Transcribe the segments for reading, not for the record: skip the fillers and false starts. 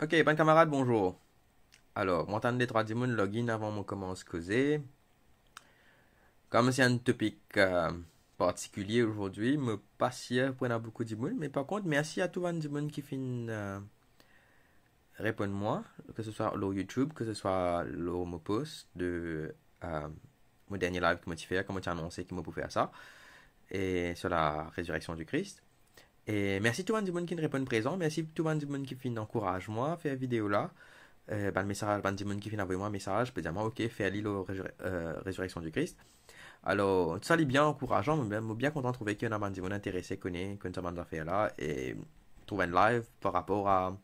Ok, ben camarade, bonjour. Alors, m'entendez trois dimons login avant mon commence causer. Comme c'est un topic particulier aujourd'hui, me pas sûr pour beaucoup de dimons, mais par contre, merci à tous les dimons qui fin répondre moi, que ce soit sur YouTube, que ce soit sur mon post de mon dernier live que moi fait, comme tu as annoncé que moi pouvais faire ça, et sur la résurrection du Christ. Et merci tout le monde qui répond présent, merci tout le monde qui fin encourage moi à faire vidéo là. Le message, ben, du monde qui vient envoyer moi un message, peut dire, ok, fais aller la résurrection du Christ. Alors, ça est bien encourageant, mais bien content de trouver qu'il y en a des gens intéressés, connaît, qu'on ça affaire là, et trouver un live par rapport à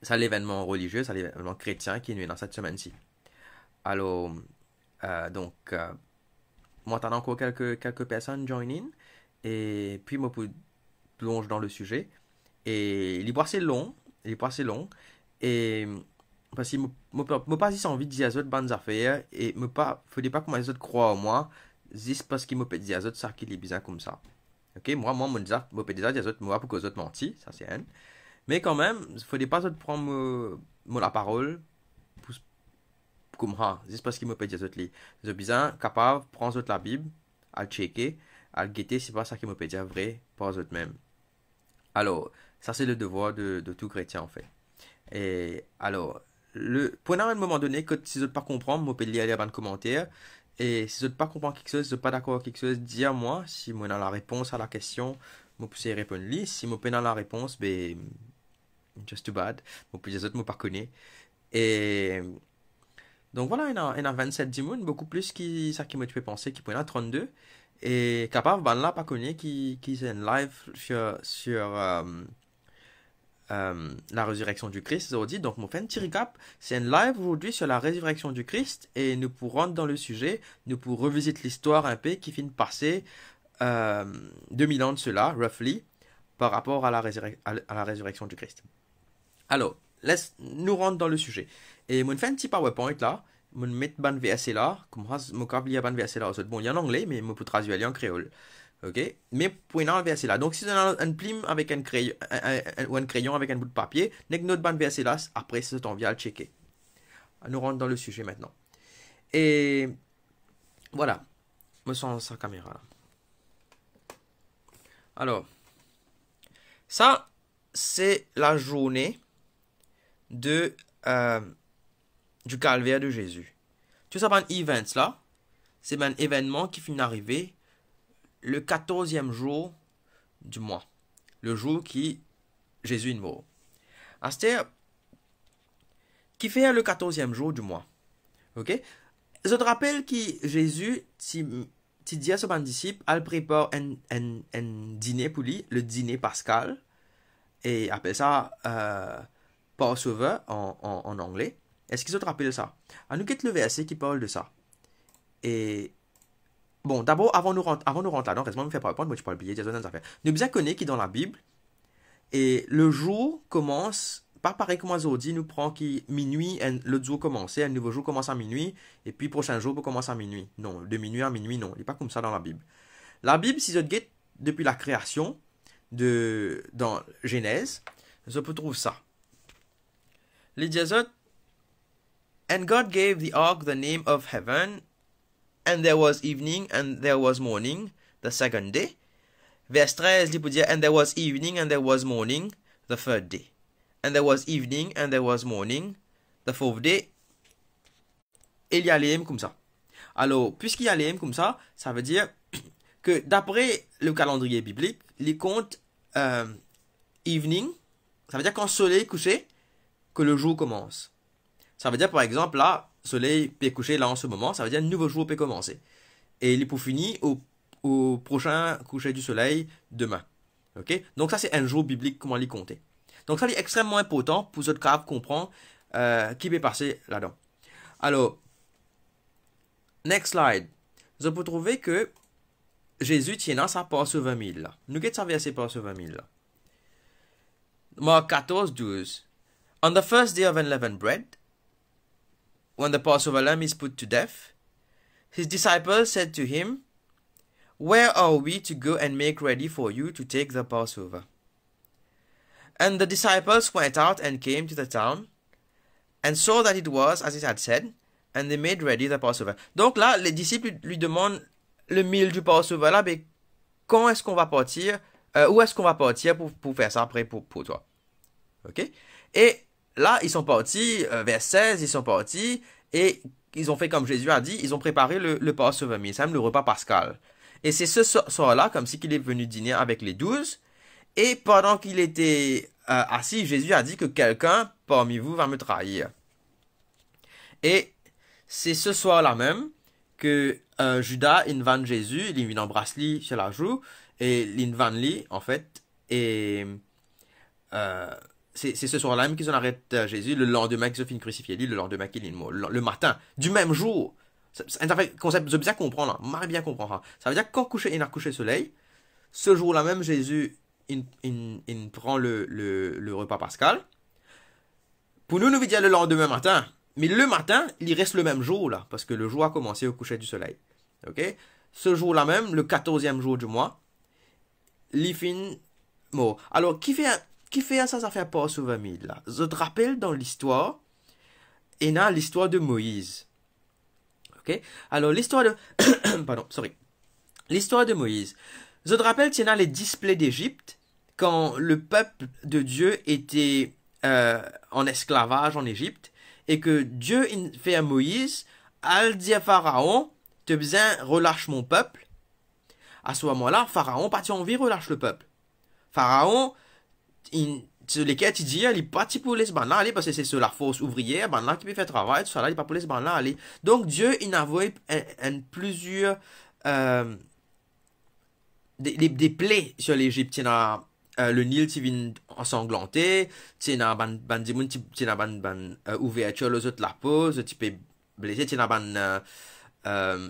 ça l'événement religieux, ça l'événement chrétien qui est dans cette semaine-ci. Alors, moi, t'en as encore quelques personnes join in, et puis moi, plonge dans le sujet. Et il est assez long, et parce que me pas si envie de dire aux autres bonnes affaires, et me pas, faudrait pas que les autres croient en moi, juste parce qu'il me peut dire aux autres ça qui est bizarre comme ça. Ok, moi, me peut dire aux autres, moi, pour que les autres mentent, ça c'est un. Mais quand même, il faudrait pas autres prendre la parole, pour, comme ça, juste parce qu'il me peut dire aux autres, les bizarres, capable, prendre aux autres la Bible, à le checker, à le guetter, c'est pas ça qui me peut dire vrai, pas aux autres même. Alors, ça c'est le devoir de tout chrétien en fait. Et alors, pour un moment donné, que si vous ne pas comprendre, vous pouvez lire les commentaires. Et si vous ne pas comprendre quelque chose, si vous n'êtes pas d'accord avec quelque chose, dis-moi. Si vous avez la réponse à la question, vous pouvez répondre. Si vous n'avez la réponse, ben, just too bad. Vous pouvez dire que vous ne pas connaissez. Et donc voilà, il y en a 27 dimoun, beaucoup plus qui ça qui me fait penser, qui pourrait en 32. Et capable, ben là, pas connu, qui est en live sur la résurrection du Christ aujourd'hui. Donc, mon fait un petit recap. C'est un live aujourd'hui sur la résurrection du Christ et nous pourrons rentrer dans le sujet, nous pourrons revisiter l'histoire un peu qui finit de passer 2000 ans de cela, roughly, par rapport à la résurrection du Christ. Alors, laisse nous rentrer dans le sujet. Et mon fait un petit PowerPoint là, mon mettre ban verset là, comme ça, mon câble il y a ban verset là. Bon, il y a en anglais, mais je peux traduire en créole. Ok? Mais pour une verset là. Donc, si vous avez un plume avec un crayon, ou un crayon avec un bout de papier, n'est que notre bande verset là, après, c'est on vient le checker. Nous rentrons dans le sujet maintenant. Et voilà. Me sens sa caméra là. Alors, ça, c'est la journée de, du calvaire de Jésus. Tout ça, c'est un event là. C'est un événement qui finit d'arriver le 14e jour du mois. Le jour qui Jésus est mort. C'est-à-dire, qui fait le 14e jour du mois. Ok? Je te rappelle que Jésus, tu dis à son disciple, elle prépare un dîner pour lui, le dîner pascal, et appelle ça Passover en anglais. Est-ce qu'ils te rappellent ça? À nous quitte le verset qui parle de ça. Et bon, d'abord, avant nous rentrer là-dedans, reste-moi me faire PowerPoint, moi je parle oublier des affaires. Nous bien connaître qui dans la Bible, et le jour commence, pas pareil comme aujourd'hui, nous prend qui minuit, l'autre jour commence, un nouveau jour commence à minuit, et puis prochain jour commence à minuit. Non, de minuit à minuit, non. Il n'est pas comme ça dans la Bible. La Bible, si je guette depuis la création, dans Genèse, je peux trouver ça. Les diazotes, and God gave the ark the name of heaven, and there was evening, and there was morning, the second day. Vers 13, il peut dire, and there was evening, and there was morning, the third day. And there was evening, and there was morning, the fourth day. Et il y a les M comme ça. Alors, puisqu'il y a les M comme ça, ça veut dire que d'après le calendrier biblique, les comptes evening, ça veut dire quand le soleil est couché, que le jour commence. Ça veut dire, par exemple, là, le soleil peut coucher là en ce moment, ça veut dire un nouveau jour peut commencer. Et il est pour finir au prochain coucher du soleil demain. Ok? Donc ça, c'est un jour biblique, comment les compter. Donc ça, c'est extrêmement important pour votre cave comprendre qui peut passer là-dedans. Alors, next slide. Je peux trouver que Jésus tient dans sa Passover meal là. Nous qu'est-ce que ça verset Passover meal là? Marc 14, 12. On the first day of unleavened bread, when the Passover lamb is put to death, his disciples said to him, Where are we to go and make ready for you to take the Passover? And the disciples went out and came to the town and saw that it was as it had said, and they made ready the Passover. Donc là, les disciples lui demandent le meal du Passover là, mais quand est-ce qu'on va partir? Où est-ce qu'on va partir pour faire ça après pour toi? Ok? Et là, ils sont partis, vers 16, ils sont partis, et ils ont fait comme Jésus a dit, ils ont préparé le Passover meal, c'est même le repas pascal. Et c'est ce soir-là, comme si qu'il est venu dîner avec les 12, et pendant qu'il était assis, Jésus a dit que quelqu'un parmi vous va me trahir. Et c'est ce soir-là même que Judas, il vanne Jésus, il embrasse lui sur la joue, et il vanne lui, en fait, et c'est ce soir-là même qu'ils ont arrêté Jésus, le lendemain qu'ils ont fini de crucifier lui, le lendemain qu'il est mort, le matin, du même jour. Ça fait concept, je bien comprendre, là, bien comprendre. Ça veut dire que quand il a couché le soleil, ce jour-là même, Jésus, il prend le repas pascal. Pour nous, nous veut dire le lendemain matin. Mais le matin, il reste le même jour, là, parce que le jour a commencé au coucher du soleil. Ok? Ce jour-là même, le 14e jour du mois, il finit mort. Alors, qui fait ça fait Passover meal, là? Je te rappelle dans l'histoire, il y a l'histoire de Moïse. Ok? Alors, l'histoire de... Pardon, sorry. L'histoire de Moïse. Je te rappelle qu'il y a les 10 plaies d'Égypte, quand le peuple de Dieu était en esclavage en Égypte, et que Dieu fait à Moïse, al dit à Pharaon, tu as besoin, relâche mon peuple. À ce moment-là, Pharaon, pas envie, relâche le peuple. Pharaon, lesquels tu dis, il est parti pour les bandes là, aller, parce que c'est sur la force ouvrière, bandes là qui peut faire travail, tout ça là, il est pas pour les bandes là, aller. Donc Dieu, il a envoyé plusieurs des plaies sur l'Égypte. Il y a le Nil qui vient ensanglanté, il y a ouverture les autres la pose, tu peux blesser, il y a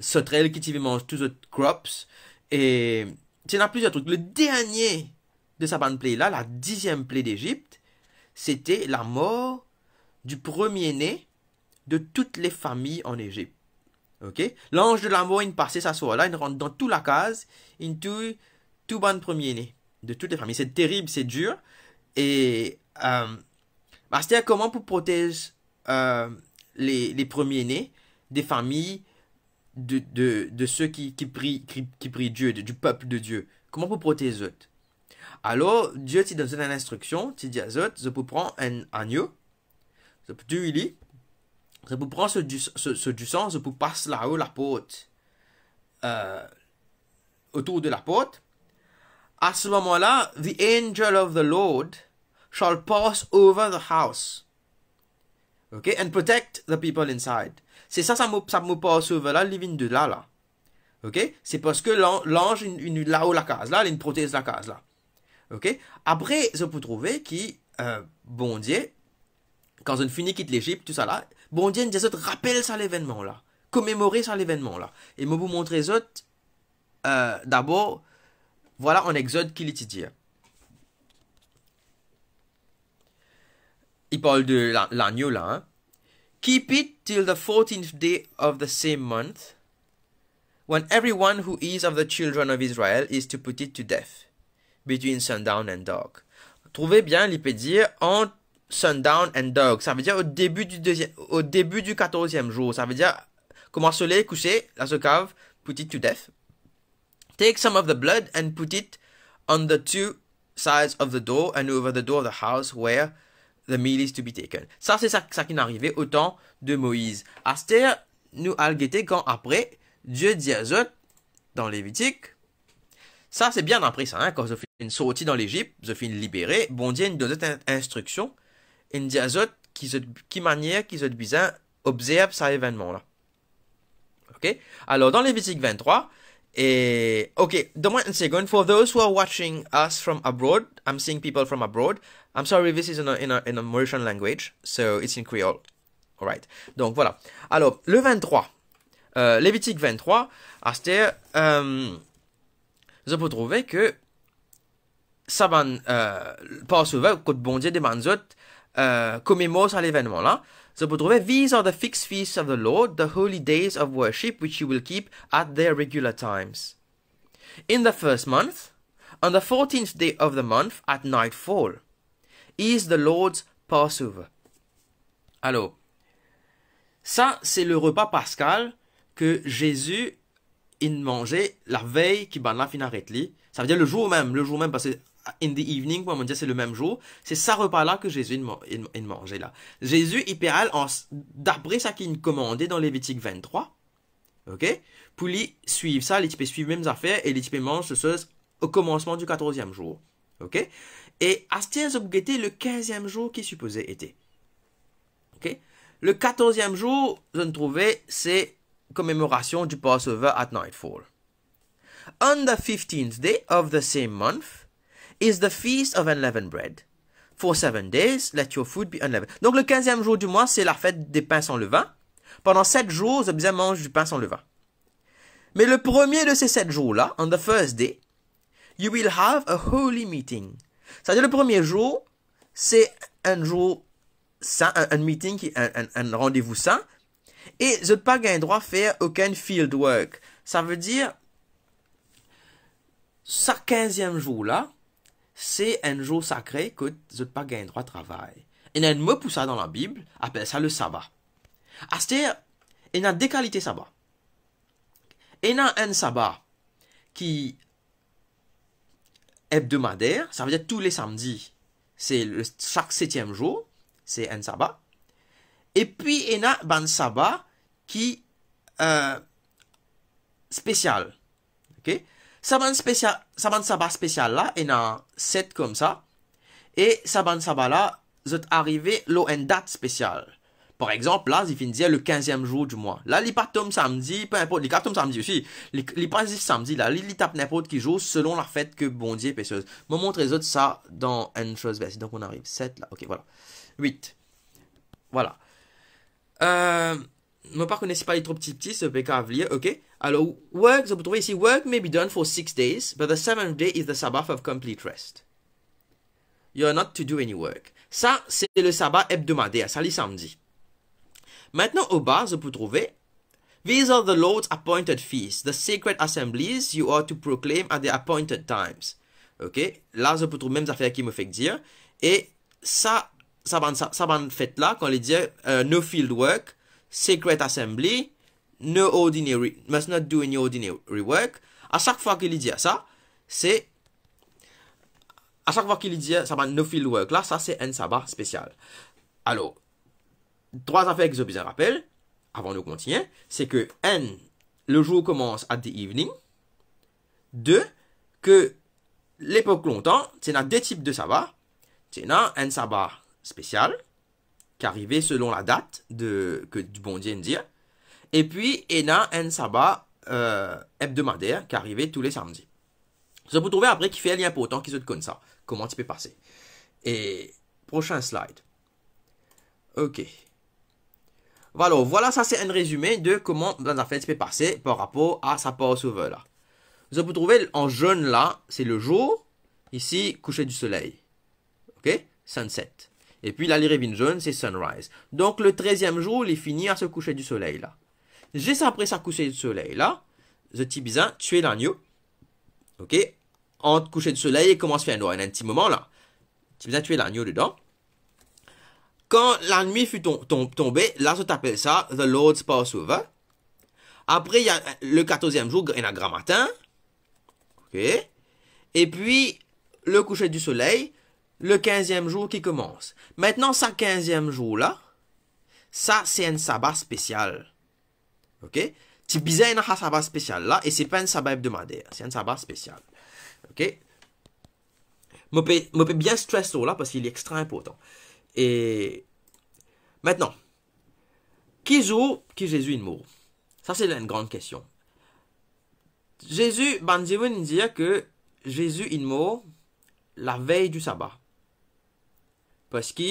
sauterelles qui mangent tous les autres crops, et il y a plusieurs trucs. Le dernier de sa bande plaie là, la 10e plaie d'Égypte, c'était la mort du premier-né de toutes les familles en Égypte. Ok? L'ange de la mort, il passait sa soirée là, il rentre dans toute la case, il tue tout bon premier-né de toutes les familles. C'est terrible, c'est dur. Et c'est-à-dire comment pour protéger les premiers-nés des familles de ceux qui prient Dieu, du peuple de Dieu. Comment pour protéger eux? Alors, Dieu te donne une instruction, tu dis à eux, je peux prendre un agneau, je peux tuer, je peux prendre ce du sang, je peux passer là-haut la porte, autour de la porte. À ce moment-là, the angel of the Lord shall pass over the house, okay, and protect the people inside. C'est ça me passe over là, il vient de là. Ok? C'est parce que l'ange, là-haut la case, là, il protège la case, là. Ok? Après, je peux trouver qui, bon Dieu, quand on finit quitte l'Égypte, tout ça là, bon Dieu, nous rappelle ça l'événement là, commémorer ça l'événement là. Et moi vous montrer les autres, d'abord, voilà en Exode qu'il étudie. Il parle de l'agneau là, hein. Keep it till the 14th day of the same month, when everyone who is of the children of Israel is to put it to death, between sundown and dark. Trouvez bien, il peut dire entre sundown and dark. Ça veut dire au début du 14e jour. Ça veut dire, comment le soleil est couché, la cave, put it to death. Take some of the blood and put it on the two sides of the door and over the door of the house where the meal is to be taken. Ça, c'est ça qui est arrivé au temps de Moïse. Astère, nous algueté quand après, Dieu dit à eux, dans Lévitique, ça c'est bien après ça, hein, quand je fais une sortie dans l'Égypte, je fais une libérée, bon Dieu nous donne une instruction, il dit à eux qui manière qu'ils ont besoin observe cet événement là. Ok? Alors dans Lévitique 23, et ok, donne-moi une seconde. For those who are watching us from abroad, I'm seeing people from abroad. I'm sorry, this is in a Mauritian language, so it's in Creole. Alright. Donc voilà. Alors le 23, Lévitique 23, Astère, je peux trouver que ça va Passover, quand bon Dieu demande commémore à l'événement là. Je peux trouver these are the fixed feasts of the Lord, the holy days of worship which you will keep at their regular times. In the first month, on the 14th day of the month at nightfall, is the Lord's Passover. Alors, ça, c'est le repas pascal que Jésus il mangeait la veille qui ban la fin arrête li. Ça veut dire le jour même, parce que in the evening, pour dire c'est le même jour. C'est ça repas-là que Jésus il mangeait là. Jésus, il péral d'après ça qu'il commandait dans Lévitique 23. Ok? Pour lui suivre ça, il peut suivre les mêmes affaires et il peut manger ce au commencement du 14e jour. Ok? Et à ce temps, c'était le 15e jour qui supposait être. Ok? Le 14e jour, je ne trouvais, c'est commémoration du Passover at nightfall. On the 15th day of the same month is the feast of unleavened bread. For 7 days, let your food be unleavened. Donc le 15e jour du mois, c'est la fête des pains sans levain. Pendant 7 jours, vous avez besoin de manger du pain sans levain. Mais le premier de ces 7 jours-là, on the first day, you will have a holy meeting. C'est-à-dire le premier jour, c'est un jour saint, un meeting, un rendez-vous saint. Et je n'ai pas le droit de faire aucun field work. Ça veut dire, ce 15e jour-là, c'est un jour sacré que je n'ai pas le droit de travailler. Il y a un mot pour ça dans la Bible, appelle ça le sabbat. C'est-à-dire, il y a deux qualités sabbat. Il y a un sabbat qui est hebdomadaire, ça veut dire tous les samedis, c'est chaque 7e jour, c'est un sabbat. Et puis, il y a un sabbat qui spécial. Ok? Sabbat spécial là, il y a 7 comme ça. Et sabbat là, vous arrivé à une date spéciale. Par exemple, là, il finit dire le 15e jour du mois. Là, il pas tombe samedi, peu importe, il tombe samedi aussi. Il pas samedi, là, il tape n'importe qui jour selon la fête que bon Dieu est pécheuse. Je vais montrer les autres ça dans une chose. Donc, on arrive 7 là. Ok, voilà. 8. Voilà. Ne pas connaissez pas les trop petits, ce PK à lire, ok? Alors, work, vous trouvez ici, work may be done for 6 days, but the 7th day is the Sabbath of complete rest. You are not to do any work. Ça, c'est le sabbat hebdomadaire, ça, les samedis. Maintenant, au bas, vous pouvez trouver, these are the Lord's appointed feasts, the sacred assemblies you are to proclaim at the appointed times. Ok? Là, vous pouvez trouver même affaires qui me fait dire, et ça fait là, quand il dit no field work, sacred assembly, no ordinary, must not do any ordinary work. À chaque fois qu'il dit ça, c'est à chaque fois qu'il dit sabbat no field work là, ça c'est un sabbat spécial. Alors, 3 affaires que je vous rappelle, avant de continuer, c'est que le jour commence at the evening. 2, que l'époque longtemps, c'est dans 2 types de sabbat. C'est dans un sabbat spécial, qui arrivait selon la date que du bon Dieu dit. Et puis, il y a un sabbat hebdomadaire qui arrivait tous les samedis. Je vous trouver après qui fait un lien important qui se comme ça. Comment tu peux passer. Et prochain slide. Ok. Voilà, ça c'est un résumé de comment dans la fête tu peux passer par rapport à sa Passover là. Je vous trouver en jaune là, c'est le jour. Ici, coucher du soleil. Ok? Sunset. Et puis là, les revines jaunes, c'est sunrise. Donc le 13e jour, il finit à se coucher du soleil là. Juste après sa coucher du soleil là, je t'ai bien tuer l'agneau. Ok? Entre coucher du soleil et commence à faire noir. Il y a un petit moment là. Tu bien tuer l'agneau dedans. Quand la nuit fut tombée, là, je t'appelle ça The Lord's Passover. Après, il y a le 14e jour, il y a un grand matin. Ok? Et puis, le coucher du soleil, le 15e jour qui commence. Maintenant, ça 15e jour-là, ça, c'est un sabbat spécial. Ok? Tu bizarre dans un sabbat spécial là, et c'est pas un sabbat hebdomadaire, c'est un sabbat spécial. Ok? Je peux bien stresser là parce qu'il est extra important. Et maintenant, qui joue, qui Jésus est mort? Ça, c'est une grande question. Jésus, il dit que Jésus est mort la veille du sabbat. Parce que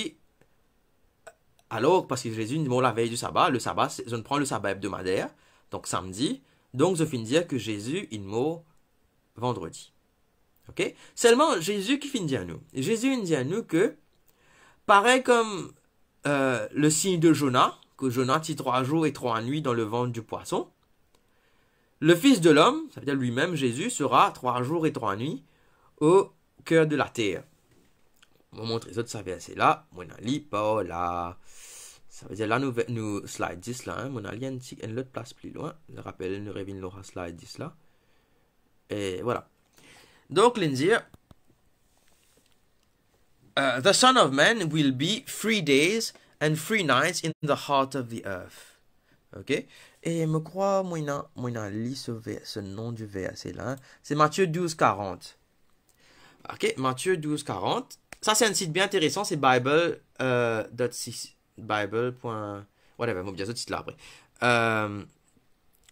Jésus est mort la veille du sabbat, le sabbat, je ne prends le sabbat hebdomadaire, donc samedi, donc je finis de dire que Jésus est mort vendredi. Ok? Seulement, Jésus qui finit de dire à nous. Jésus dit à nous que, pareil comme le signe de Jonas, que Jonas tient 3 jours et 3 nuits dans le ventre du poisson, le Fils de l'homme, ça veut dire lui-même, Jésus, sera 3 jours et 3 nuits au cœur de la terre. Je vais montrer ça verset là. Mon ali pas là. Ça veut dire là, nous slide 10 là. Hein. Mon ali une autre place plus loin. Je rappelle, nous revenons l'aura slide 10 là. Et voilà. Donc, l'Indie. The Son of Man will be 3 days and 3 nights in the heart of the earth. Ok? Et me crois, moi, lis ce nom du verset là. C'est Matthieu 12, 40. Ok? Matthieu 12, 40. Ça, c'est un site bien intéressant. C'est Bible. Bible. Whatever. Moi, bien ce titre là après.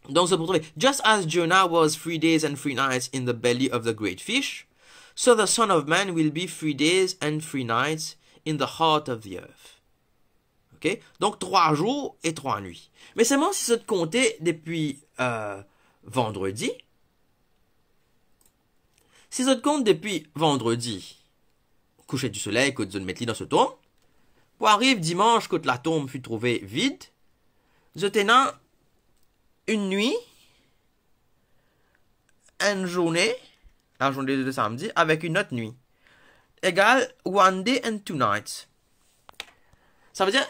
Donc, c'est pour trouver. Just as Jonah was 3 days and 3 nights in the belly of the great fish, so the Son of Man will be 3 days and 3 nights in the heart of the earth. Ok? Donc, 3 jours et 3 nuits. Mais seulement si ça te comptait depuis vendredi. Si ça te compte depuis vendredi, coucher du soleil, que tu mettre dans ce tombe, pour arrive dimanche, que la tombe fut trouvée vide, je tenais une nuit, une journée, la journée de samedi, avec une autre nuit, égale 1 day and 2 nights. Ça veut dire,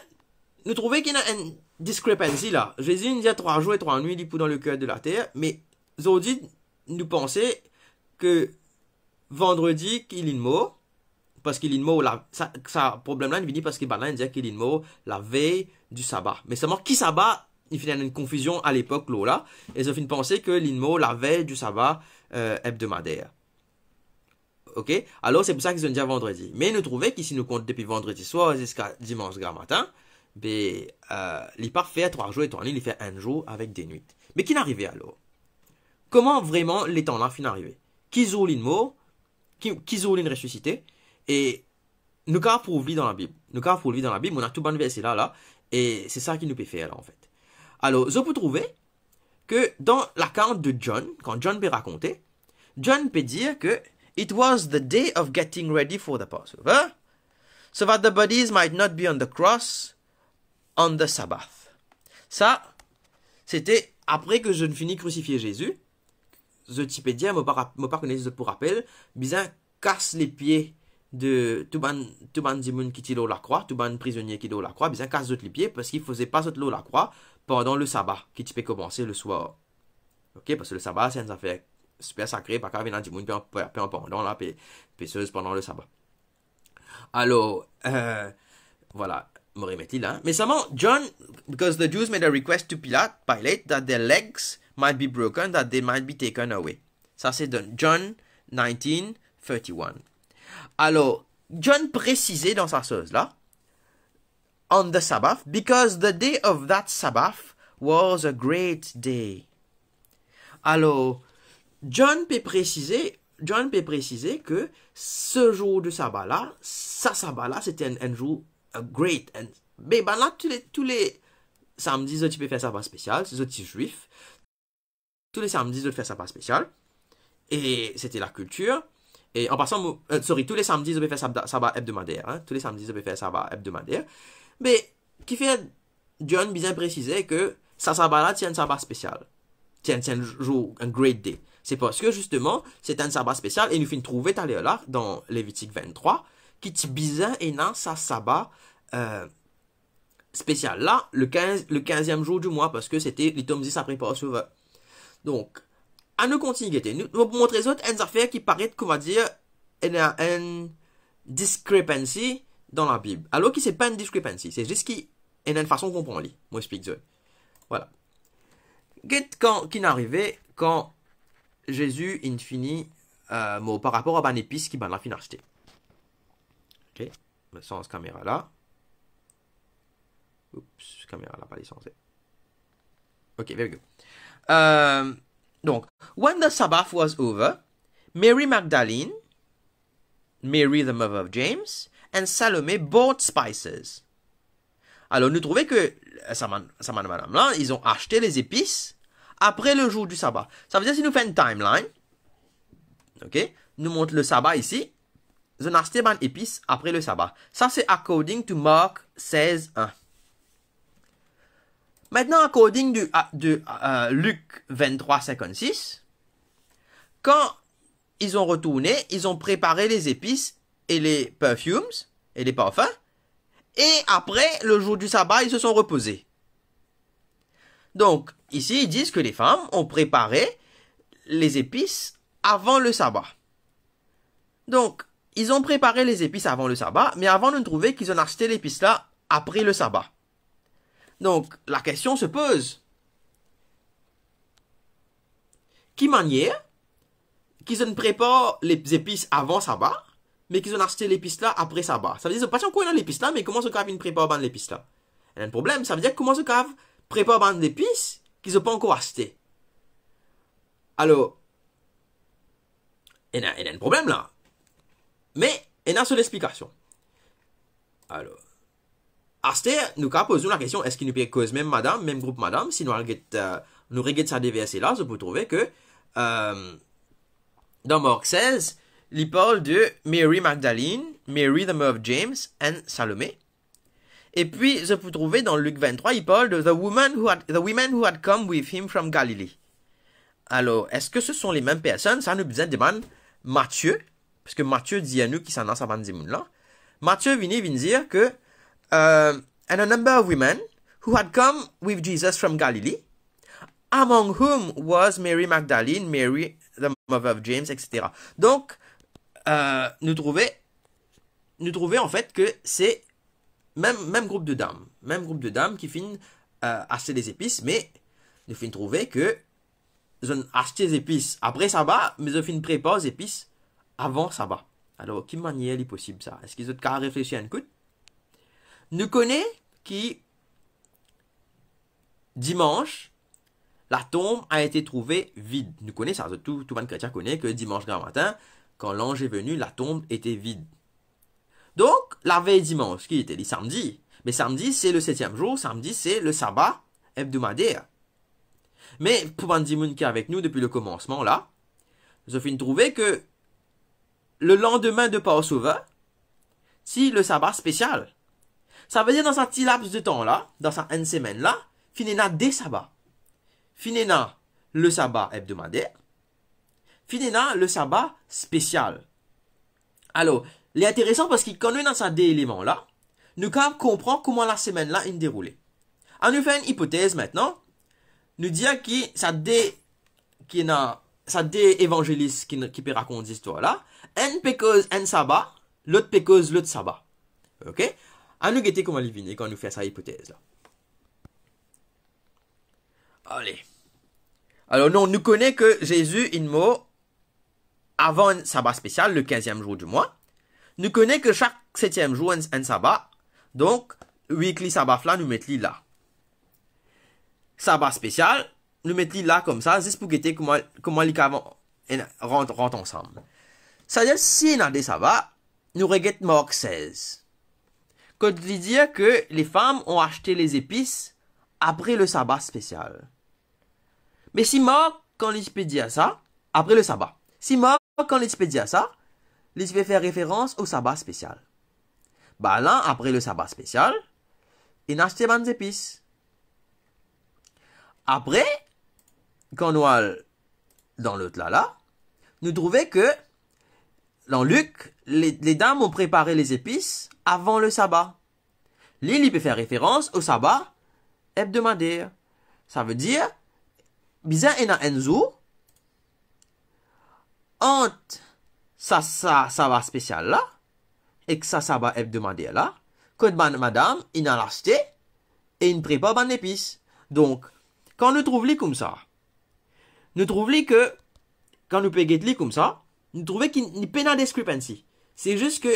nous trouvons qu'il y a une discrepancy là. Jésus nous dit 3 jours et 3 nuits, il est dans le cœur de la terre, mais aujourd'hui, nous pensons que vendredi, qu'il est mort, parce qu'il est mort, ça problème là, il dit parce qu'il dit qu'il est mort la veille du sabbat. Mais seulement qui sabbat, il fait une confusion à l'époque là, et ils ont fait penser que il est mort la veille du sabbat hebdomadaire. Ok? Alors c'est pour ça qu'ils ont dit vendredi. Mais nous trouvons qu'ici nous compte depuis vendredi soir jusqu'à dimanche grand matin, ben, il part faire 3 jours et 3 nuits, il fait 1 jour avec des nuits. Mais qui n'arrivait alors? Comment vraiment les temps là fin arrivé? Qui ont mort? Qui ont ressuscité? Et nous avons prouvé dans la Bible. Nous avons prouvé dans la Bible, on a tout bon verset là, et c'est ça qui nous peut faire là en fait. Alors, je peux trouver que dans l'account de John, quand John peut raconter, John peut dire que it was the day of getting ready for the Passover, so that the bodies might not be on the cross on the Sabbath. Ça, c'était après que je ne finis crucifier Jésus. Je peux dire, je ne pas connaître pour rappel, bizarre casse les pieds de tout ban dimoun qui tire la croix, tout ban prisonnier qui tire la croix, bizarre casse les pieds parce qu'il ne faisait pas la croix pendant le sabbat, qui peut commencer le soir. Ok, parce que le sabbat, c'est une affaire super sacrée, pas qu'à venir dimoun pendant la péceuse pendant le sabbat. Alors, voilà, me remettre là. Mais seulement, John, because the Jews made a request to Pilate that their legs might be broken, that they might be taken away. Ça, c'est dans John 19, 31. Alors, John précisait dans sa chose là, on the Sabbath, because the day of that Sabbath was a great day. Alors, John peut préciser que ce jour de sabbat là, c'était un jour great. Mais ben là, tous les samedis, tu peux faire sabbat spécial, c'est des juifs. Tous les samedis, tu peux faire sabbat spécial. Et c'était la culture. Et en passant, tous les samedis, je vais faire sabbat hebdomadaire. Hein? Tous les samedis, je vais faire sabbat hebdomadaire. Mais, qui fait, John bien précisé que ça sabbat-là, c'est un sabbat spécial. C'est un jour, un great day. C'est parce que, justement, c'est un sabbat spécial. Et nous finissons trouver tout à l'heure là, dans Lévitique 23, qui est bizarre et non, ça sabbat spécial. Là, le 15e jour du mois, parce que c'était les tomes 10 après Passover. Donc, à nous continuer, nous allons montrer les autres affaires qui paraissent, comment dire, une discrepancy dans la Bible. Alors que ce n'est pas une discrepancy, c'est juste qu'il y a une façon qu'on comprend. Moi, j'explique ça. Voilà. Quand il est arrivé, quand Jésus, il finit, par rapport à une épice qui va fin acheter. Ok, je sens caméra là. Oups, caméra là, pas licenciée. Ok, very good. Donc, when the Sabbath was over, Mary Magdalene, Mary the mother of James, and Salome bought spices. Alors, nous trouvons que ça madame là, ils ont acheté les épices après le jour du sabbat. Ça veut dire si nous faisons une timeline, ok, nous montre le sabbat ici, ils ont acheté des épices après le sabbat. Ça, c'est according to Mark 16, 1. Maintenant, according de Luc 23, 56, quand ils ont retourné, ils ont préparé les épices et les perfumes et les parfums. Et après, le jour du sabbat, ils se sont reposés. Donc, ici, ils disent que les femmes ont préparé les épices avant le sabbat. Donc, ils ont préparé les épices avant le sabbat, mais avant de trouver qu'ils ont acheté l'épice là après le sabbat. Donc, la question se pose. Qui manière qu'ils ont préparé les épices avant sabbat, mais qu'ils ont acheté l'épice là après sabbat? Ça veut dire, pas qu'on a l'épice là, mais comment ce cave prépare l'épice là? Il y a un problème, ça veut dire comment ce cave prépare l'épice qu'ils n'ont pas encore acheté. Alors, il y a un problème là. Mais, il y a une seule explication. Alors, Aster, nous avons posé la question, est-ce qu'il nous peut cause même madame, même groupe madame, si nous regardons ça des versets là, je peux trouver que, dans Marc 16, il parle de Mary Magdalene, Mary the mother of James, et Salomé. Et puis, je peux trouver dans Luc 23, il parle de the women who had come with him from Galilee. Alors, est-ce que ce sont les mêmes personnes? Ça nous besoin de demander Matthieu, parce que Matthieu dit à nous qui s'en a sa bande là. Matthieu vient dire que and a number of women who had come with Jesus from Galilee, among whom was Mary Magdalene, Mary the mother of James, etc. Donc, nous trouvons en fait que c'est même groupe de dames qui finissent acheter des épices, mais nous finissons trouver que ils ont acheté des épices après sabbat, mais ils finissent préparer des épices avant sabbat. Alors, quelle manière est possible ça? Est-ce qu'ils ont qu'à réfléchir un coup? Nous connaissons qui dimanche, la tombe a été trouvée vide. Nous connaissons ça, tout le monde chrétien connaît que dimanche grand matin, quand l'ange est venu, la tombe était vide. Donc, la veille dimanche, qui était le samedi, mais samedi c'est le 7e jour, samedi c'est le sabbat hebdomadaire. Mais pour Bandimoun qui est avec nous depuis le commencement là, je finis de trouver que le lendemain de Passover, si le sabbat spécial, ça veut dire dans un petit laps de temps là, dans une semaine là, finina des sabbats. Finina le sabbat hebdomadaire, finina le sabbat spécial. Alors, c'est intéressant parce que quand nous dans ces deux éléments là, nous comprenons comment la semaine là est déroulée. On nous fait une hypothèse maintenant, nous dire que ça des évangélistes qui peut raconter cette histoire là, un peut cause un sabbat, l'autre peut cause l'autre sabbat. OK? On nous guetter comment l'éviner quand nous fait sa hypothèse là. Allez. Alors non, nous connaissons que Jésus est mort avant un sabbat spécial, le 15e jour du mois. Nous connaissons que chaque 7e jour un sabbat. Donc, weekly sabbat là, nous mettons là. Sabbat spécial, nous mettons là comme ça, juste pour guetter comment les rentrent ensemble. C'est-à-dire, si on a des sabbats, nous regardons Marc 16. Quand il dit que les femmes ont acheté les épices après le sabbat spécial. Mais si Marc, quand il peut dire ça, après le sabbat. Si Marc, quand il peut dire ça, il peut faire référence au sabbat spécial. Bah là, après le sabbat spécial, il a acheté des épices. Après, quand nous allons dans l'autre là, nous trouvons que, dans Luc, les dames ont préparé les épices avant le sabbat. L'île, il peut faire référence au sabbat hebdomadaire. Ça veut dire, bizarre et un jour, entre ça sabbat spécial là, et que ça sabbat hebdomadaire là, que madame, il a acheté, et il prépare ban épices. Donc, quand nous trouvons comme ça, nous trouvons que, quand nous payons comme ça, nous trouvons qu'il n'y a pas de discrepancy. C'est juste que,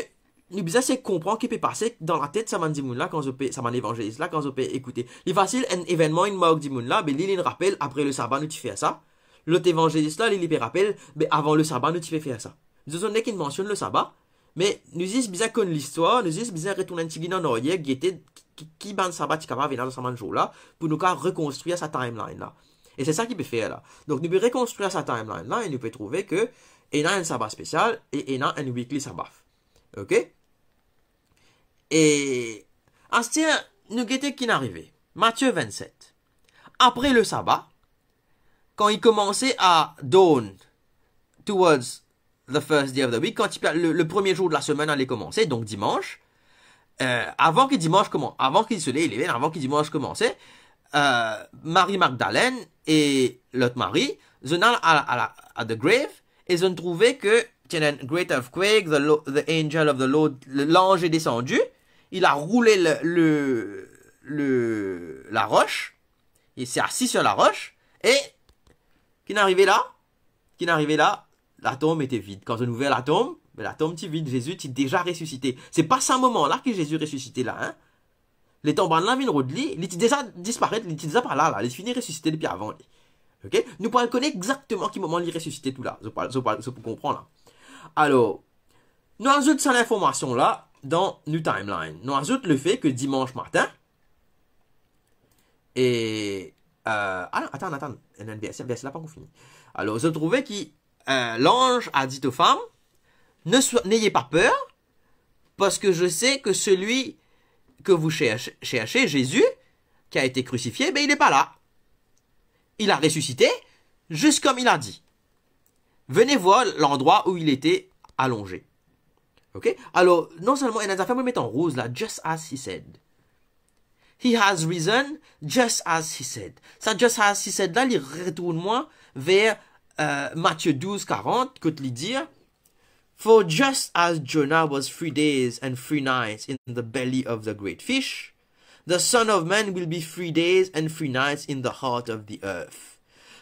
nous besoin de comprendre ce qui peut passer dans la tête de Saman Dimoun là, quand je peux, Saman évangéliste là, quand je peux écouter. Il est facile, un événement, une mort Dimoun là, mais il rappelle, après le sabbat, nous tu fais ça. L'autre évangéliste là, il rappelle, mais avant le sabbat, nous tu fais faire ça. Nous sommes qui mentionne le sabbat, mais nous disons bizarre qu'on l'histoire, nous disons bizarre retourner un petit guide en arrière, qui ban sabbat, qui capable venir dans ce jour là, pour nous reconstruire sa timeline là. Et c'est ça qu'il peut faire là. Donc, nous peut reconstruire sa timeline là, et nous peut trouver que, il y a un sabbat spécial, et il y a un weekly sabbat. OK? Et, ensuite, nous guettons qui est arrivé. Matthieu 27. Après le sabbat, quand il commençait à dawn towards the first day of the week, quand le premier jour de la semaine allait commencer, donc dimanche, avant que dimanche commence, avant que le soleil lève, avant que dimanche commençait, Marie Magdalene et l'autre Marie, ils sont allés à the grave, et ils ont trouvé que, il y a un great earthquake, the angel of the Lord, l'ange est descendu, il a roulé la roche, il s'est assis sur la roche, et, qui n'est arrivé là, la tombe était vide. Quand on ouvert la tombe était vide, Jésus était déjà ressuscité. C'est pas ce moment-là que Jésus est ressuscité là, hein. Les tombes en la vie de lui, il était déjà disparu, il était déjà pas là, il est fini ressuscité depuis avant. Ok? Nous pouvons connaître exactement quel moment il est ressuscité tout là. Je peux comprendre là. Alors, nous ajoutons cette information là dans New Timeline. Nous ajoutons le fait que dimanche matin, et attends, verset là pas qu'on finit. Alors, je trouvais que l'ange a dit aux femmes, n'ayez pas peur, parce que je sais que celui que vous cherchez, Jésus, qui a été crucifié, ben il n'est pas là. Il a ressuscité, juste comme il a dit. Venez voir l'endroit où il était allongé. Ok? Alors, non seulement, il a fait me mettre en rose là, just as he said. He has risen, just as he said. Ça, just as he said là, il retourne moi vers Matthieu 12, 40, que tu dis, For just as Jonah was 3 days and 3 nights in the belly of the great fish, the Son of Man will be 3 days and 3 nights in the heart of the earth.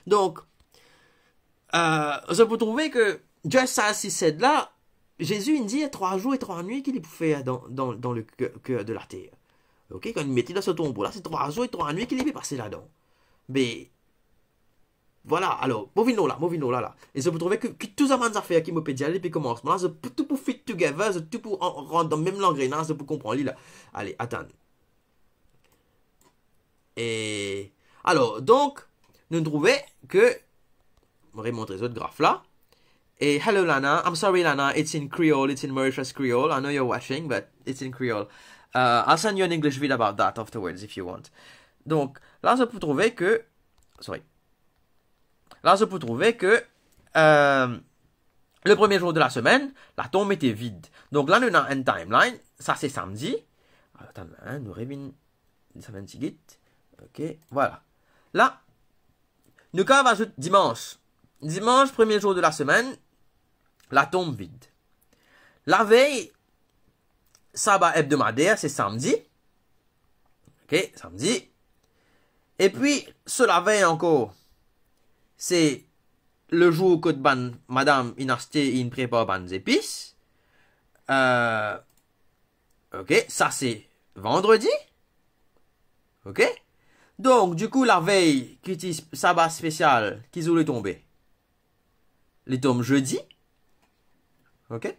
Donc, je peux trouver que just as he said là, Jésus il dit 3 jours et 3 nuits qu'il pouvait faire dans le cœur de la terre. Ok, quand il mettait dans ce tombeau là, c'est 3 jours et 3 nuits qu'il est passé là-dedans. Mais voilà, alors, movino là. Et je peux trouver que tous les affaires qui me pédent aller, puis commencement là, je peux tout pour fit together, je tout pour rentrer dans le même l'engrenage, pour comprendre là. Allez, attends. Et alors, donc, nous trouvons que, je vais montrer ce graphe là. Et hello Lana, I'm sorry Lana, it's in Creole, it's in Mauritius Creole. I know you're watching, but it's in Creole. I'll send you an English video about that afterwards if you want. Donc, là, je peux trouver que, le premier jour de la semaine, la tombe était vide. Donc là, nous avons une timeline. Ça, c'est samedi. Attends, nous revenons. Ça va un petit guide. Ok, voilà. Là, nous avons ajouté dimanche. Dimanche, premier jour de la semaine, la tombe vide. La veille, sabbat hebdomadaire, c'est samedi. Ok, samedi. Et puis, la veille encore, c'est le jour que madame il acheté il prépare ban épices. Ok, ça c'est vendredi. Ok. Donc, du coup, la veille, qui est sabbat spécial, qui ont les tombés. Les tombes jeudi. Ok.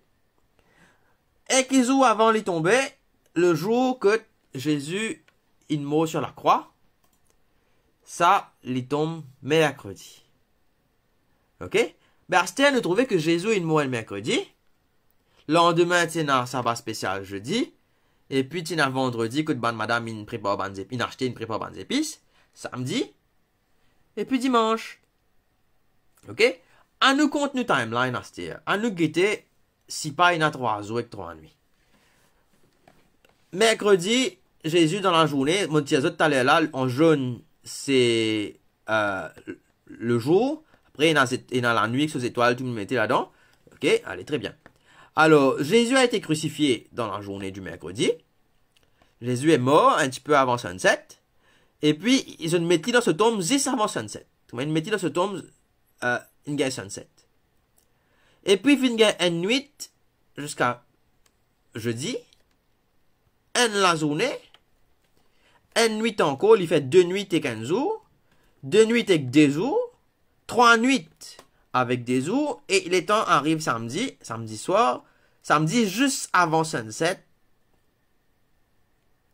Et qui ont avant les tombés, le jour que Jésus il meurt sur la croix. Ça, les tombes mercredi. Ok? Ben, à nous trouvons que Jésus il meurt le mercredi. Lendemain, tu as un sabbat spécial jeudi. Et puis, tu as vendredi que madame il prépare ban épices. Il a acheté une prépare ban épices. Samedi. Et puis dimanche. Ok? À nous compte nous timeline à à nous guetter si pas il y a 3 jours et 3 nuits. Mercredi, Jésus dans la journée, mon petit tout à l'heure là, en jaune, c'est le jour. Après, il y a la nuit avec ses étoiles, tout le monde mettait là-dedans. Ok, allez, très bien. Alors, Jésus a été crucifié dans la journée du mercredi. Jésus est mort un petit peu avant sunset. Et puis, ils ont mis dans ce tombe juste avant sunset. Ils ont mis dans ce tombe une sunset. Et puis, il y a une nuit jusqu'à jeudi. La journée. Une nuit encore, il fait 2 nuits et 15 jours. 2 nuits avec 2 jours. 3 nuits avec des jours. Et les temps arrivent samedi soir. Samedi juste avant sunset.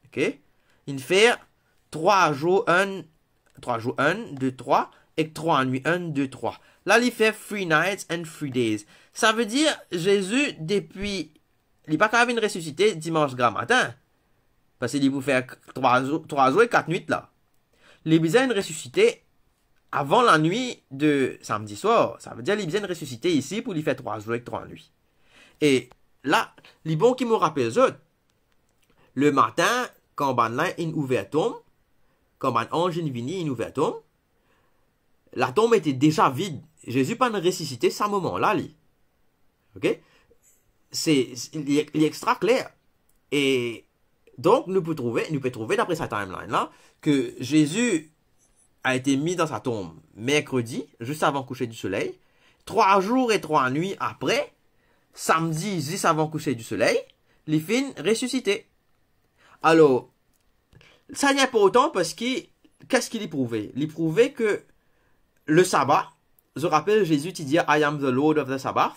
Ok. Il fait 3 jours 1, 2, 3. Et 3 nuits 1, 2, 3. Là, il fait 3 nights and 3 days. Ça veut dire, Jésus, depuis, il n'est pas capable de ressusciter dimanche grand matin. Parce qu'il vous faire 3 jours et 4 nuits là. Les besoins de ressusciter avant la nuit de samedi soir. Ça veut dire qu'il vient ressusciter ici pour lui faire 3 jours et 3 nuits. Et là, les bons qui me rappellent eux, le matin, quand ban là, une ouvert tombe, quand ban ange vini, une ouvert tombe, la tombe était déjà vide. Jésus pas ressuscité à ce moment-là, lui. Ok? Il est extra clair. Et donc, nous pouvons trouver d'après sa timeline-là, que Jésus a été mis dans sa tombe mercredi, juste avant le coucher du soleil. 3 jours et 3 nuits après, samedi, juste avant le coucher du soleil, les fins ressuscité. Alors, ça n'est pas autant parce que, qu'est-ce qu'il y prouvait? Il prouvait que le sabbat, je rappelle, Jésus dit I am the Lord of the Sabbath.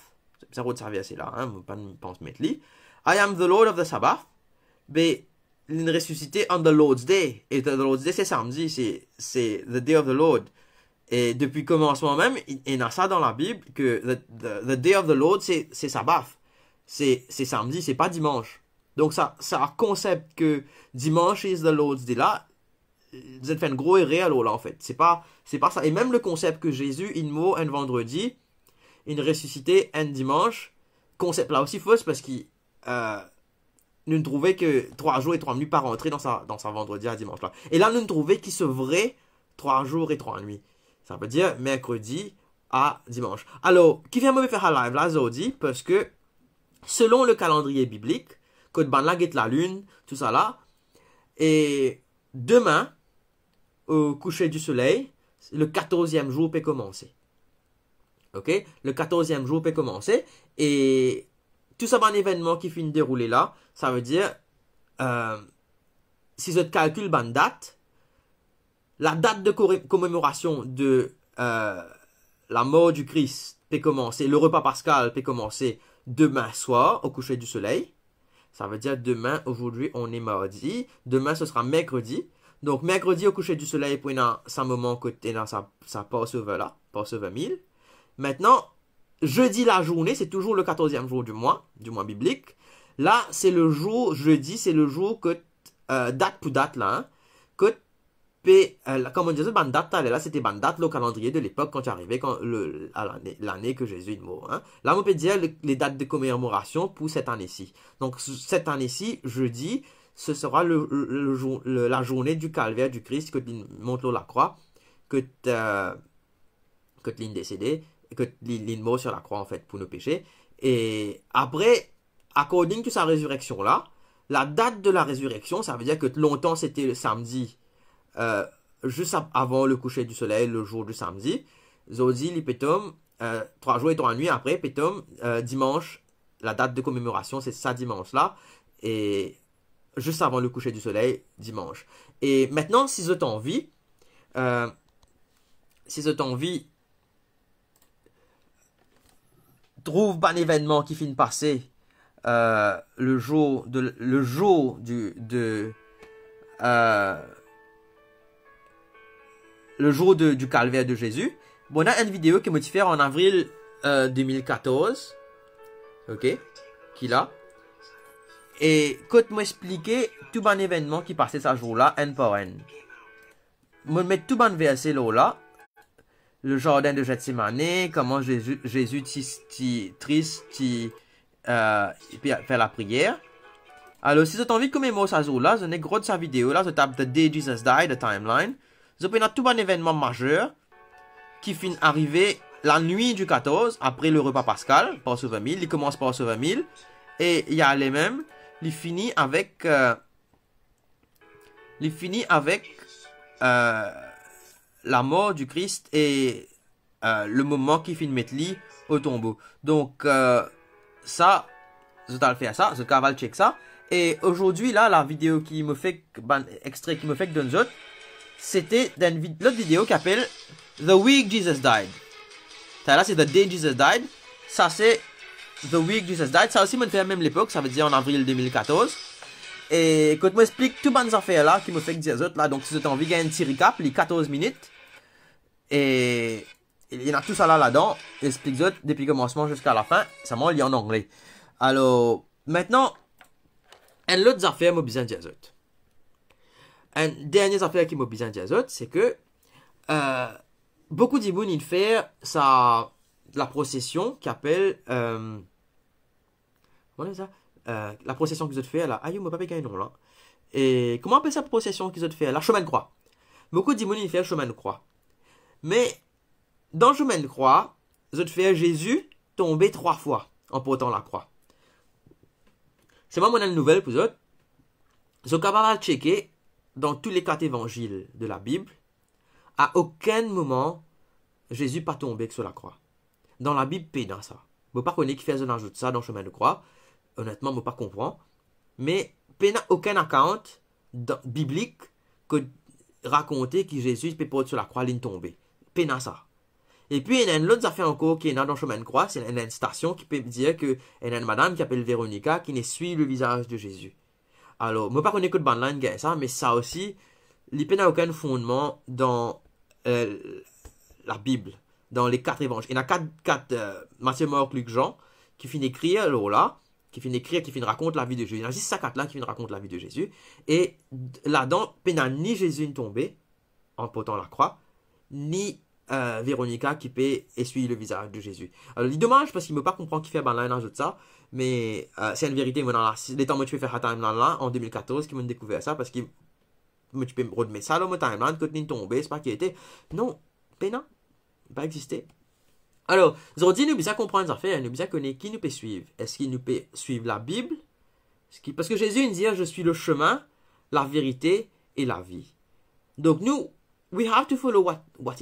C'est un autre verset là, hein, pas pense mettre lui. I am the Lord of the Sabbath. Mais il est ressuscité on the Lord's Day. Et the Lord's Day, c'est samedi, c'est the day of the Lord. Et depuis le commencement même, il y a ça dans la Bible, que the day of the Lord, c'est sabbat. C'est samedi, c'est pas dimanche. Donc ça a concept que dimanche is the Lord's Day là, vous êtes fait un gros erreur là en fait. C'est pas ça. Et même le concept que Jésus, il mort un vendredi, il ressuscité un dimanche, concept là aussi fausse parce qu'il nous ne trouvait que 3 jours et 3 nuits par rentrer dans sa vendredi à dimanche là. Et là, nous ne trouvait qu'il se vrai 3 jours et 3 nuits. Ça veut dire mercredi à dimanche. Alors, qui vient me faire un live là, Zodi, parce que selon le calendrier biblique, Côte ban là, la lune, tout ça là, et demain, au coucher du soleil, le 14e jour peut commencer. Ok? Le 14e jour peut commencer, et tout ça, un événement qui finit de dérouler là, ça veut dire, si je calcule une date, la date de commémoration de la mort du Christ peut commencer, le repas pascal peut commencer demain soir au coucher du soleil. Ça veut dire demain, aujourd'hui on est mardi, demain ce sera mercredi. Donc mercredi au coucher du soleil, pour un moment côté dans sa Passover là, Passover 1000. Maintenant, jeudi la journée, c'est toujours le 14e jour du mois biblique. Là, c'est le jour, jeudi, c'est le jour que, date pour date là, hein, que, comme on disait, date là, c'était date le calendrier de l'époque quand tu arrivais à l'année que Jésus est mort. Hein. Là, on peut dire les dates de commémoration pour cette année-ci. Donc, cette année-ci, jeudi, ce sera la journée du calvaire du Christ, que il monte la croix, que l'in décédé, que l'in mort sur la croix, en fait, pour nos péchés. Et après, according to sa résurrection là, la date de la résurrection, ça veut dire que longtemps c'était le samedi, juste avant le coucher du soleil, le jour du samedi. Zodi, li pétom, 3 jours et 3 nuits après, pétom, dimanche, la date de commémoration, c'est ça dimanche là, et juste avant le coucher du soleil, dimanche. Et maintenant, si je t'envie, trouve un événement qui finit passer le jour du calvaire de Jésus. Bon, on a une vidéo qui m'a fait en avril 2014. Ok? Qui là. Et quand m'expliquer tout un événement qui passait ce jour-là, un par un. Je vais mettre tout un verset là. Le jardin de Gethsemane, comment Jésus triste, faire la prière. Alors, si vous avez envie de commémorer ça jour-là, je n'ai gros de sa vidéo là, je tape The Day Jesus Died, the timeline. Je peux tout un événement majeur qui finit arriver la nuit du 14, après le repas pascal, Passover 1000. Il commence par Passover 1000. Et il y a les mêmes, il finit avec la mort du Christ et le moment qui finit mettre lui au tombeau. Donc, ça, je dois le faire ça, je vais check ça. Et aujourd'hui, là, la vidéo qui me fait, extrait qui me fait que d'un autre, c'était l'autre vidéo qui s'appelle The Week Jesus Died. Ça là, c'est The Day Jesus Died. Ça, c'est The Week Jesus Died. Ça aussi, me fait à même l'époque, ça veut dire en avril 2014. Et quand je m'explique toutes les affaires là qui me fait que dire autres là, donc si vous avez envie de gagner un petit recap, les 14 minutes. Et il y en a tout ça là-dedans. Explique autres depuis le commencement jusqu'à la fin. Ça m'a lié en anglais. Alors, maintenant, une autre affaire m'a besoin de dire autres. Une dernière affaire qui m'a besoin de dire autres, c'est que beaucoup d'Iboun, ils font ça, la procession qui appelle, comment on dit ça? La procession qu'ils ont fait là, aïe, je ne pas péter un nom là. Et comment on appelle ça la procession qu'ils ont fait? La chemin de croix. Beaucoup d'Iboun, ils font le chemin de croix. Mais, dans le chemin de croix, ils ont fait Jésus tomber 3 fois en portant la croix. C'est moi mon nouvelle pour eux. Ils sont capables de checker dans tous les 4 évangiles de la Bible. À aucun moment, Jésus pas tombé sur la croix. Dans la Bible, pas dans ça. Je ne sais pas qui fait un ajout de ça dans le chemin de croix. Honnêtement, je ne sais pas comprendre. Mais pas aucun account biblique que raconter que Jésus peut pas sur la croix ligne tomber. Pas dans ça. Et puis, il y a une autre affaire encore qui est dans le chemin de croix. C'est une station qui peut dire qu'il y a une madame qui s'appelle Véronica qui ne suit le visage de Jésus. Alors, je ne sais pas que de bandline gagne ça, mais ça aussi, il n'y a aucun fondement dans la Bible, dans les 4 évangiles. Il y en a 4 Matthieu, Marc, Luc, Jean, qui finissent d'écrire, alors là, qui finissent raconter la vie de Jésus. Il y en a juste ces 4-là qui finissent raconter la vie de Jésus. Et là-dedans, il n'y a ni Jésus tombé en portant la croix, ni Véronica qui peut essuyer le visage de Jésus. Alors, c'est dommage parce qu'il ne me pas comprendre qui fait bandline dans de ça. Mais c'est une vérité, moi, dans les temps où tu fais faire timeline là, en 2014, qui m'ont découvert ça, parce que tu peux me remettre ça dans mon timeline, quand tu es tombé, c'est pas qui était. Non, ben non, pas existé. Alors, aujourd'hui, nous besoin comprendre ça fait, nous besoin connaître qui nous peut suivre. Est-ce qu'il nous peut suivre la Bible? Parce que Jésus nous dit, je suis le chemin, la vérité et la vie. Donc, nous, we have to follow what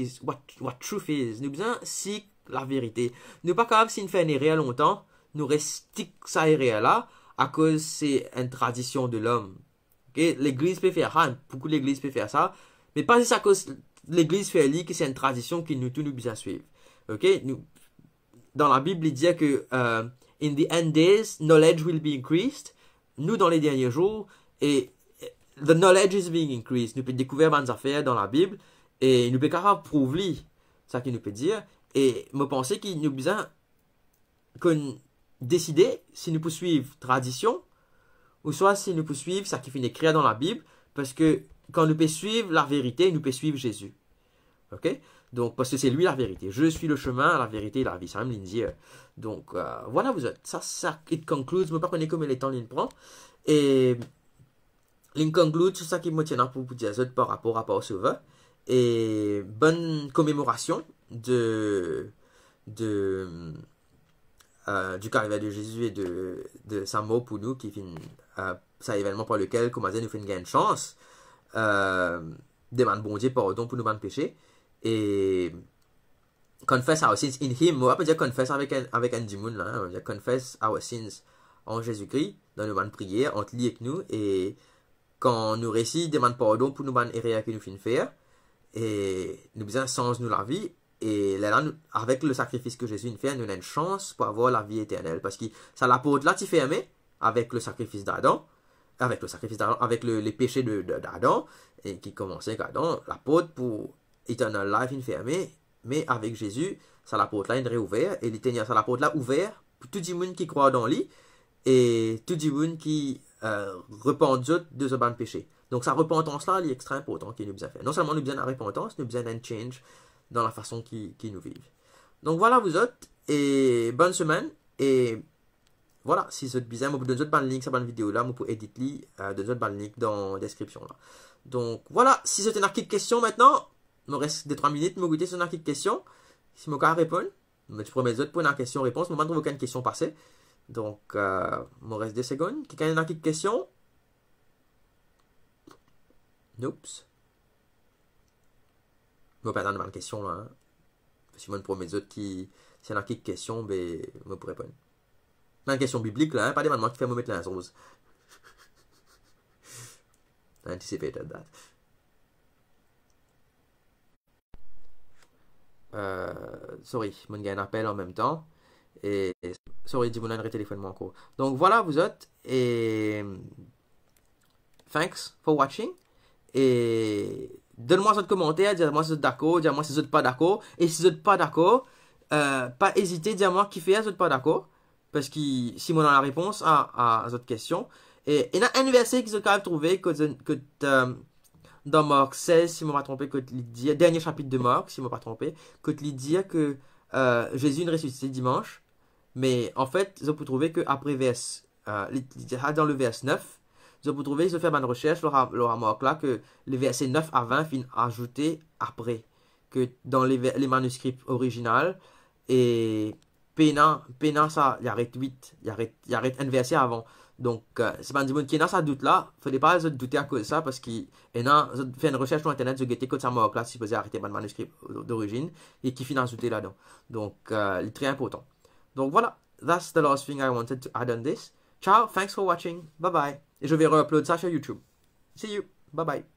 truth is. Nous besoin si la vérité. Nous pas capable, si nous fait une erreur longtemps, nous restons ça là à cause c'est une tradition de l'homme. Okay? L'église peut faire ça, beaucoup d'églises peuvent faire ça, mais pas juste à cause l'église fait lui que c'est une tradition qui nous tous nous besoin suivre. Okay? Dans la Bible, il dit que in the end days, knowledge will be increased. Nous, dans les derniers jours, et the knowledge is being increased. Nous pouvons découvrir des affaires dans la Bible et nous pouvons prouver ça qu'il nous peut dire. Et me penser qu'il nous besoin qu'on décider si nous pouvons suivre tradition ou soit si nous pouvons suivre ça qui finit écrit dans la Bible, parce que quand nous pouvons suivre la vérité, nous pouvons suivre Jésus. Ok? Donc, parce que c'est lui la vérité. Je suis le chemin, la vérité et la vie. Ça même dire. Donc, voilà, vous êtes. Ça, it concludes. Je ne sais pas comment les temps l'in prend. Et l'in conclude sur ça qui me tient pour vous dire par rapport à Passover. Et bonne commémoration du calvaire de Jésus et de sa mort pour nous, qui finit ça événement par lequel, comme nous fait une grande chance, demande bon Dieu pardon pour nous ban péché, et confess our sins in him. On va pas dire confess avec un dimoun là, on va dire confess our sins en Jésus-Christ, dans nos ban prières, entre lui et nous, et quand nous récit, demande pardon pour nous ban erreurs que nous finissons faire, et nous besoin sans nous la vie. Et là, avec le sacrifice que Jésus nous fait, nous avons une chance pour avoir la vie éternelle. Parce que ça l'apôtre là, tu fais aimer avec le sacrifice d'Adam, avec les péchés d'Adam, et qui commençait avec Adam, l'apôtre pour eternal life, il fait aimer, mais avec Jésus, ça l'apôtre là, il est réouvert, et il tenir ça l'apôtre là ouvert pour tout le monde qui croit dans lui, et tout le monde qui repent de ce bon péché. Donc, sa repentance là, elle est extrêmement importante qu'il nous besoin faire. Non seulement nous besoin de la repentance, nous besoin d'un change dans la façon qui nous vivent. Donc voilà vous autres, et bonne semaine, et voilà, si vous êtes bizarre, je vous donne un link sur la vidéo là, vous pouvez éditer, donner un link dans la description là. Donc voilà, si vous avez une petite question maintenant, il me reste 2-3 minutes, me goûter sur une petite question, si je peux répondre, je promets de pour une question-réponse, je ne trouve aucune question passée, donc il me reste 2 secondes, quelqu'un a une petite question? Nope. Je ne vais pas attendre une question là. Hein. Si je promets d'autres qui. Si y a une question, ben, je ne pourrai pas. Une question biblique là, hein, pas des mamans qui fait me mettre la rose. Anticipated that. Sorry, mon gars un appel en même temps. Et sorry, dis-moi un téléphone encore. Donc voilà vous autres. Et thanks for watching. Et donne-moi votre commentaire, dis-moi si vous êtes d'accord, dis-moi si vous n'êtes pas d'accord. Et si vous n'êtes pas d'accord, pas hésiter, dis-moi qui fait si vous n'êtes pas d'accord. Parce que si moi dans la réponse à votre question. Et il y a un verset que vous avez trouvé que dans Marc 16, si je ne me pas trompé, que il dit, dernier chapitre de Marc, si je ne me pas trompé, que il dit que Jésus est ressuscité dimanche, mais en fait, vous pouvez trouver qu'après dans le vers 9, vous pouvez trouver, ils ont fait une recherche, leur remarque là, que les versets 9 à 20 finissent ajoutés après, que dans les manuscrits originaux, et Pénan, ça, il arrête 8, il arrête un verset avant. Donc, c'est pas du monde qui est dans sa doute là, il ne faut pas se douter à cause de ça, parce qu'il a fait une recherche sur internet, je guettais que ça m'a là, si vous arrêter le manuscrit d'origine, et qui finit ajouté là-dedans. Donc, il est très important. Donc voilà, that's the last thing I wanted to add on this. Ciao, thanks for watching, bye bye. Et je vais re-upload ça sur YouTube. See you, bye bye.